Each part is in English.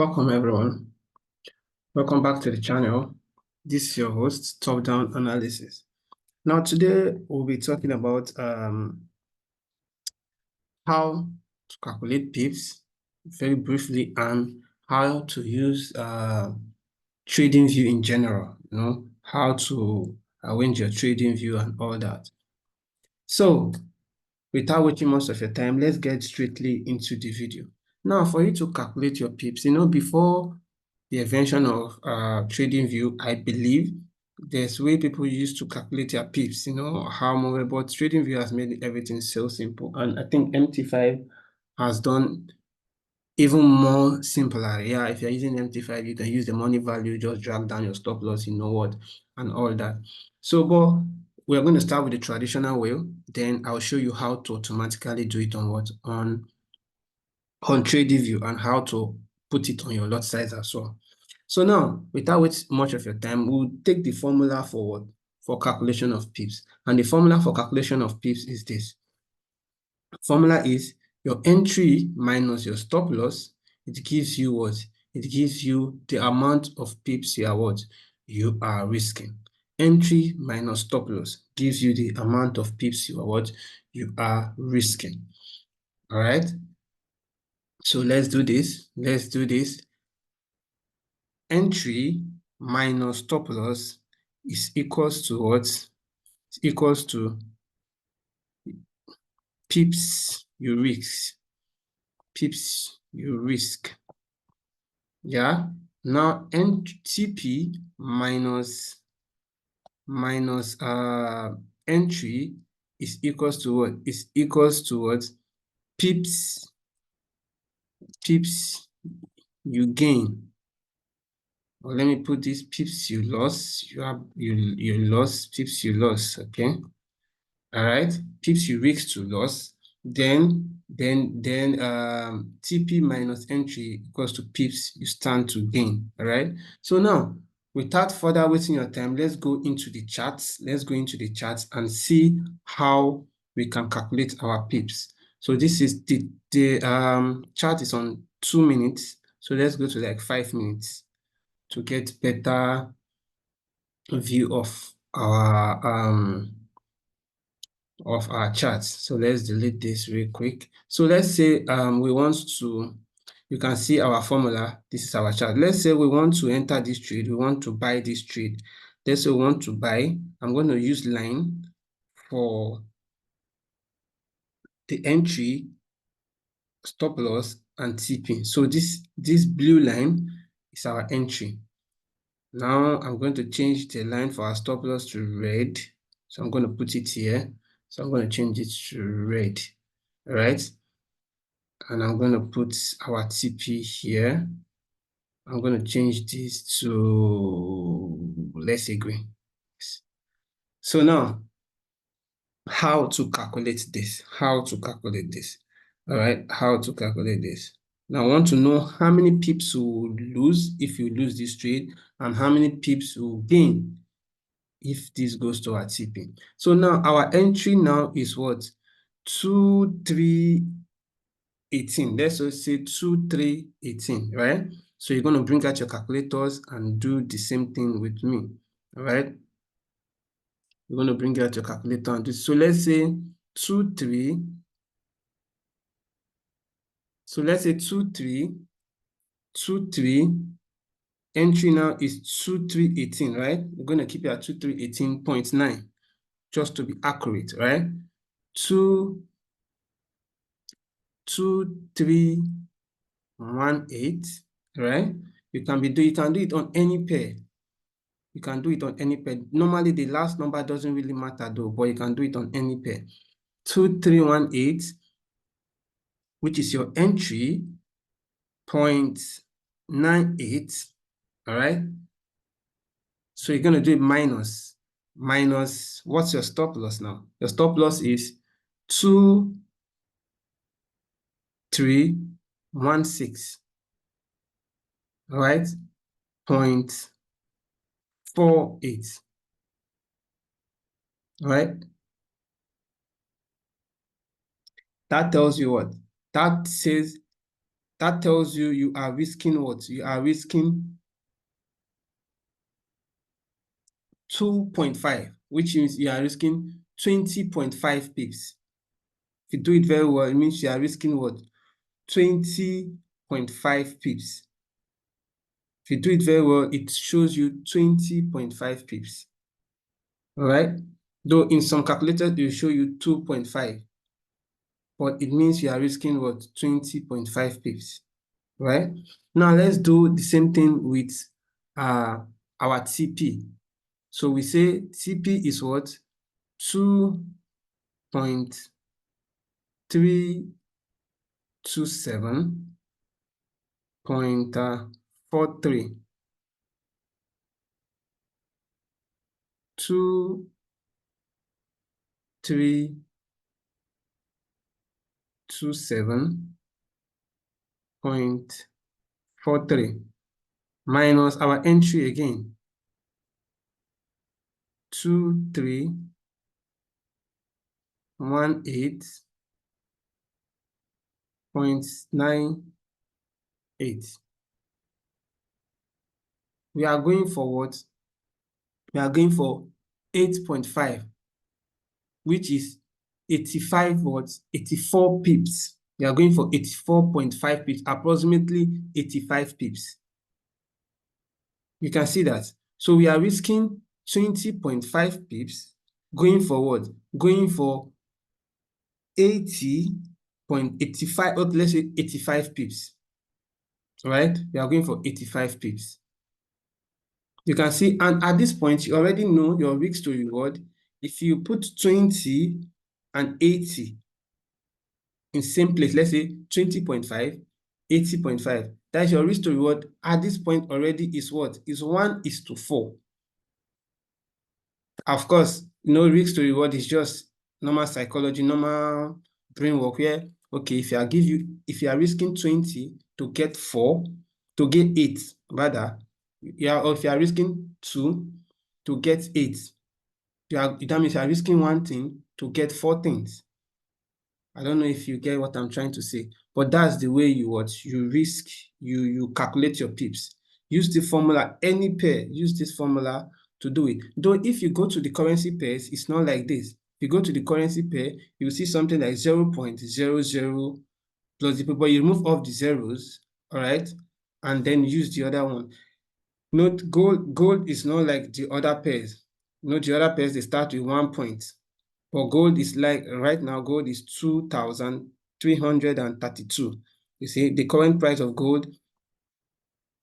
Welcome everyone. Welcome back to the channel. This is your host, Top Down Analysis. Now today we'll be talking about how to calculate pips very briefly and how to use TradingView in general, how to arrange your TradingView and all that. So without wasting most of your time, let's get straightly into the video. Now, for you to calculate your pips, before the invention of TradingView, I believe there's way people used to calculate their pips, how more, but TradingView has made everything so simple. And I think MT5 has done even more simpler. Yeah, if you're using MT5, you can use the money value, just drag down your stop loss, and all that. So, but we're going to start with the traditional way. Then I'll show you how to automatically do it on TradingView and how to put it on your lot size as well. So now, without wasting much of your time, we'll take the formula for calculation of pips. And the formula for calculation of pips is this. Formula is your entry minus your stop loss. It gives you what? It gives you the amount of pips you are risking. Entry minus stop loss gives you the amount of pips you are risking. All right. So let's do this. Entry minus stop loss is equals to what? It's equals to pips you risk. Pips you risk. Yeah. Now TP minus entry is equals to what? Is equals to what? Pips you gain. Or let me put this pips you lost. You lost, pips you lost. Okay. All right. Pips you risk to loss. Then TP minus entry equals to pips you stand to gain. All right. So now, without further wasting your time, let's go into the charts. Let's go into the charts and see how we can calculate our pips. So this is the chart is on 2 minutes. So let's go to like 5 minutes to get better view of our charts. So let's delete this real quick. So let's say we want to, you can see our formula. This is our chart. Let's say we want to enter this trade. We want to buy this trade. Let's say we want to buy. I'm going to use line for the entry, stop loss, and TP. So this blue line is our entry. Now I'm going to change the line for our stop loss to red. So I'm going to put it here. So I'm going to change it to red. All right. And I'm going to put our TP here. I'm going to change this to, let's say, green. So now, how to calculate this? All right, how to calculate this. Now, I want to know how many pips you will lose if you lose this trade and how many pips you will gain if this goes to our TP. So now, our entry now is what? 2318. Let's just say 2318, right? So you're going to bring out your calculators and do the same thing with me, all right? You're going to bring out your calculator and do. So let's say 23. So let's say 23. Entry now is 2318, right? We're going to keep it at 2318.9 just to be accurate, right? 2318, right? You can do it on any pair. You can do it on any pair. Normally, the last number doesn't really matter though, but you can do it on any pair. 2318, which is your entry, 0.98, all right? So you're going to do it minus, what's your stop loss now? Your stop loss is 2316, all right? 0.48, all right? That tells you what? That says that tells you you are risking what? You are risking 2.5, which means you are risking 20.5 pips. If you do it very well, it means you are risking what? 20.5 pips. If you do it very well, it shows you 20.5 pips. All right? Though in some calculators, they will show you 2.5, but it means you are risking what? 20.5 pips. Right? Now let's do the same thing with our TP. So we say TP is what? 2.327.43. 2327.43 minus our entry again, 2318.98. We are going for what? We are going for 8.5, which is 85 watts, 84 pips. We are going for 84.5 pips, approximately 85 pips. You can see that. So we are risking 20.5 pips going forward, going for 80.85, or let's say 85 pips. All right, we are going for 85 pips. You can see, and at this point, you already know your risk to reward. If you put 20 and 80 in same place, let's say 20.5, 80.5, that's your risk to reward at this point already is what? Is 1:4. Of course, risk to reward is just normal psychology, normal brain work where, okay, if you are risking 20 to get 4, to get 8, rather, or if you are risking 2 to get 8, that means you are risking one thing to get 4 things. I don't know if you get what I'm trying to say, but that's the way you risk, you calculate your pips. Use the formula, any pair, use this formula to do it. Though if you go to the currency pairs, it's not like this. If you go to the currency pair, you see something like 0.00 plus the, but you remove off the zeros, all right, and then use the other one. Note, gold is not like the other pairs. The other pairs, they start with 1 point. But gold is like, right now, gold is 2,332. You see, the current price of gold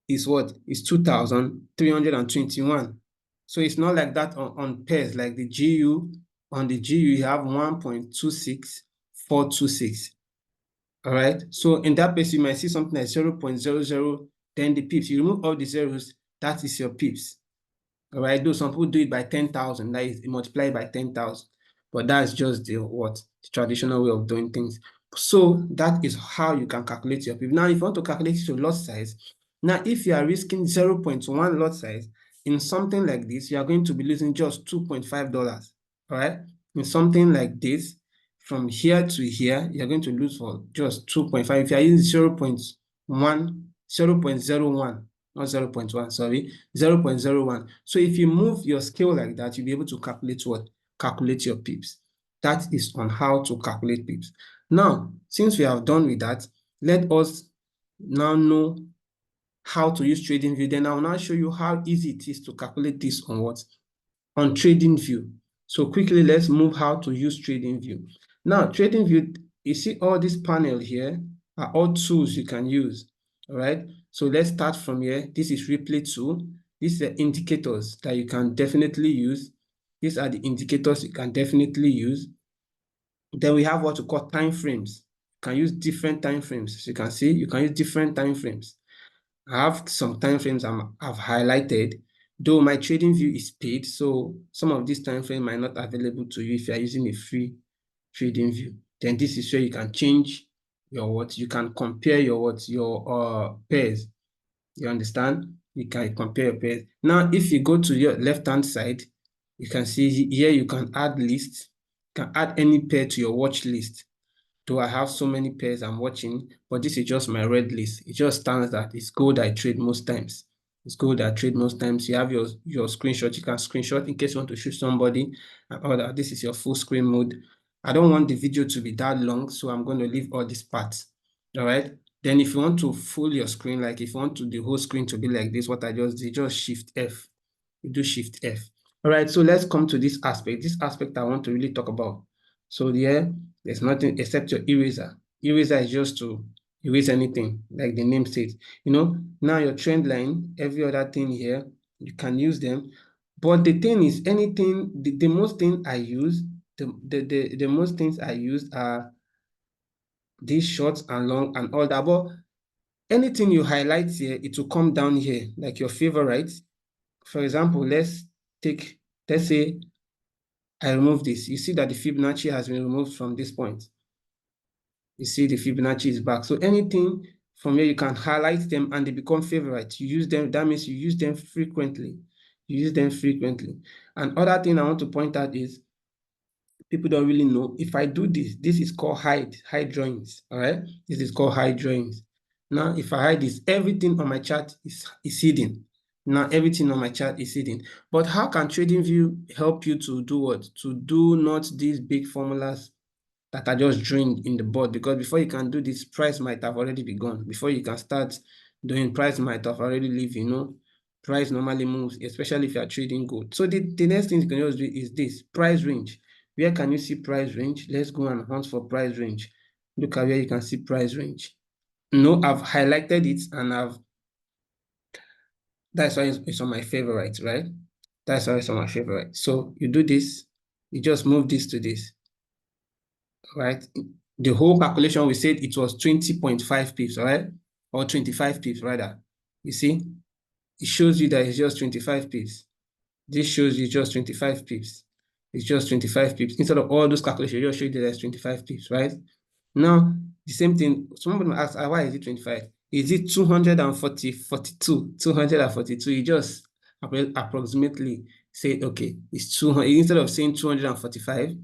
is what? Is 2,321. So it's not like that on pairs, like the GU. On the GU, you have 1.26426. All right. So in that case, you might see something like 0.00, then the pips. You remove all the zeros, that is your pips. All right. Though some people do it by 10,000, that is multiplied by 10,000. But that's just the traditional way of doing things. So that is how you can calculate your PIP. Now, if you want to calculate your lot size, now if you are risking 0.1 lot size in something like this, you are going to be losing just $2.5. All right. In something like this, from here to here, you're going to lose for just 2.5. If you are using 0.1, 0.01, not 0.1, sorry, 0.01. So if you move your scale like that, you'll be able to calculate what? Calculate your pips. That is on how to calculate pips. Now, since we have done with that, let us now know how to use TradingView. Then I'll now show you how easy it is to calculate this on what? On TradingView. So quickly, let's move how to use TradingView. Now, TradingView, you see all this panel here are all tools you can use. All right. So let's start from here. This is replay tool. These are indicators that you can definitely use. These are the indicators you can definitely use. Then we have what we call time frames. You can use different time frames. As you can see, you can use different time frames. I have some time frames I've highlighted, though my TradingView is paid, so some of these time frames might not be available to you if you are using a free TradingView. Then this is where you can change your you can compare your pairs. You understand? You can compare your pairs. Now, if you go to your left-hand side, you can see here you can add lists. You can add any pair to your watch list. though I have so many pairs I'm watching, but this is just my red list. It just stands that it's gold I trade most times. It's gold I trade most times. You have your screenshot. You can screenshot in case you want to show somebody or that this is your full screen mode. I don't want the video to be that long, so I'm going to leave all these parts. All right. Then if you want to full your screen, like if you want the whole screen to be like this, what I just did, just Shift F. You do Shift F. All right, so let's come to this aspect. This aspect I want to really talk about. So there's nothing except your eraser. Eraser is just to erase anything, like the name says. Now your trend line, every other thing here, you can use them. But the thing is, anything, the most thing I use, the most things I use are these short and long and all that. But anything you highlight here, it will come down here, like your favorite. For example, let's say I remove this. You see that the Fibonacci has been removed from this point. You see the Fibonacci is back. So anything from here, you can highlight them and they become favorite. You use them, that means you use them frequently. You use them frequently. And other thing I want to point out is people don't really know. If I do this is called hide drawings. All right. This is called hide drawings. Now, if I hide this, everything on my chart is hidden. Now, everything on my chart is hidden. But how can TradingView help you to do what? To do not these big formulas that are just drained in the board? Because before you can do this, price might have already begun. Before you can start doing, price might have already leave, Price normally moves, especially if you are trading gold. So the next thing you can just do is this, price range. Where can you see price range? Let's go and hunt for price range. Look at where you can see price range. No, I've highlighted it and that's why it's on my favorite, right? That's why it's on my favorite. So you do this, you just move this to this, right? The whole calculation, we said it was 20.5 pips, all right? Or 25 pips rather. You see, it shows you that it's just 25 pips. This shows you just 25 pips. It's just 25 pips. Instead of all those calculations, you just show you that there's 25 pips, right? Now, the same thing, somebody might ask, why is it 25? Is it 242? 242, you just approximately say, okay, it's 200, instead of saying 245,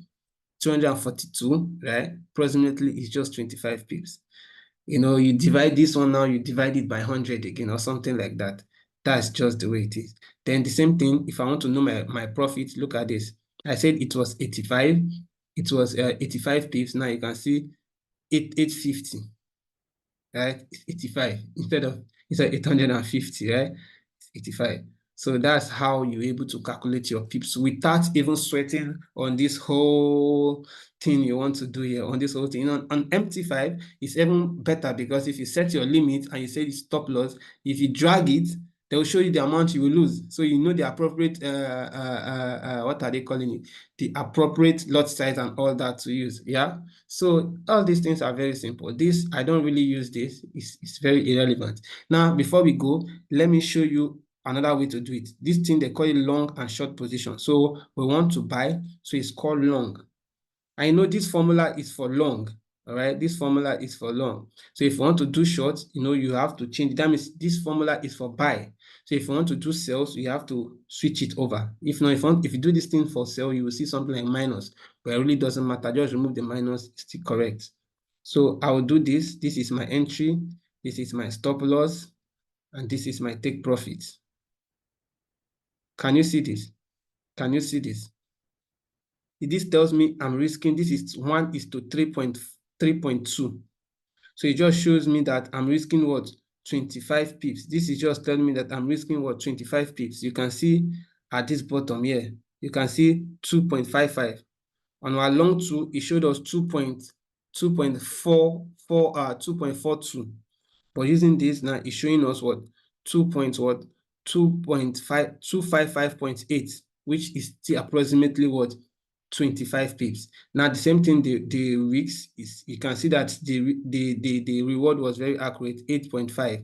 242, right? Approximately, it's just 25 pips. You divide this one now, you divide it by 100 again or something like that. That's just the way it is. Then the same thing, if I want to know my profit, look at this. I said it was 85. It was 85 pips. Now you can see 850, right? It's 85 instead of 850, right? It's 85. So that's how you're able to calculate your pips without even sweating on this whole thing you want to do here, on this whole thing. On MT5, it's even better because if you set your limit and you say it's stop loss, if you drag it, they'll show you the amount you will lose. So you know the appropriate, what are they calling it? The appropriate lot size and all that to use, yeah? So all these things are very simple. This, I don't really use this. It's very irrelevant. Now, before we go, let me show you another way to do it. This thing, they call it long and short position. So we want to buy, so it's called long. I know this formula is for long, all right? This formula is for long. So if you want to do short, you have to change. That means this formula is for buy. So if you want to do sales, you have to switch it over. If not, if you do this thing for sale, you will see something like minus, but it really doesn't matter. Just remove the minus, it's still correct. So I will do this. This is my entry. This is my stop loss. And this is my take profit. Can you see this? Can you see this? This tells me I'm risking, this is 1:3.2. So it just shows me that I'm risking what? 25 pips. This is just telling me that I'm risking what? 25 pips. You can see at this bottom here, you can see 2.55. On our long two, it showed us 2.42. But using this now, it's showing us what? 2.55.8, which is still approximately what? 25 pips. Now the same thing, the weeks is, you can see that the reward was very accurate, 8.5,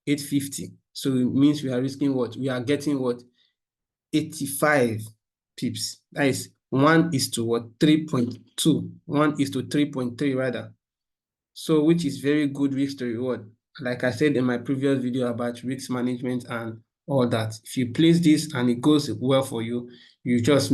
850. So it means we are risking what? We are getting what? 85 pips. That is 1:3.2. 1:3.3 rather. So which is very good risk to reward. Like I said in my previous video about risk management and all that. If you place this and it goes well for you, you just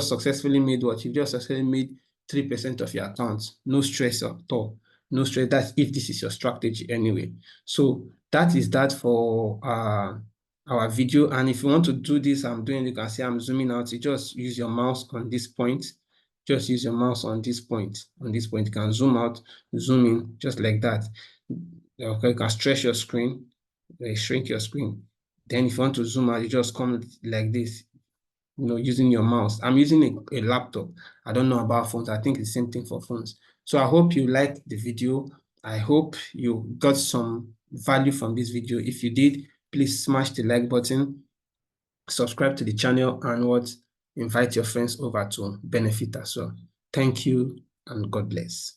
successfully made what? You just successfully made 3% of your account. No stress at all. No stress. That's if this is your strategy anyway. So that is that for our video. And if you want to do this, you can see I'm zooming out. You just use your mouse on this point. Just use your mouse on this point. On this point, you can zoom out, zoom in, just like that. Okay, you can stretch your screen, shrink your screen. Then if you want to zoom out, you just come like this, using your mouse. I'm using a laptop. I don't know about phones. I think it's the same thing for phones. So I hope you liked the video. I hope you got some value from this video. If you did, please smash the like button, subscribe to the channel, and invite your friends over to benefit as well. Thank you and God bless.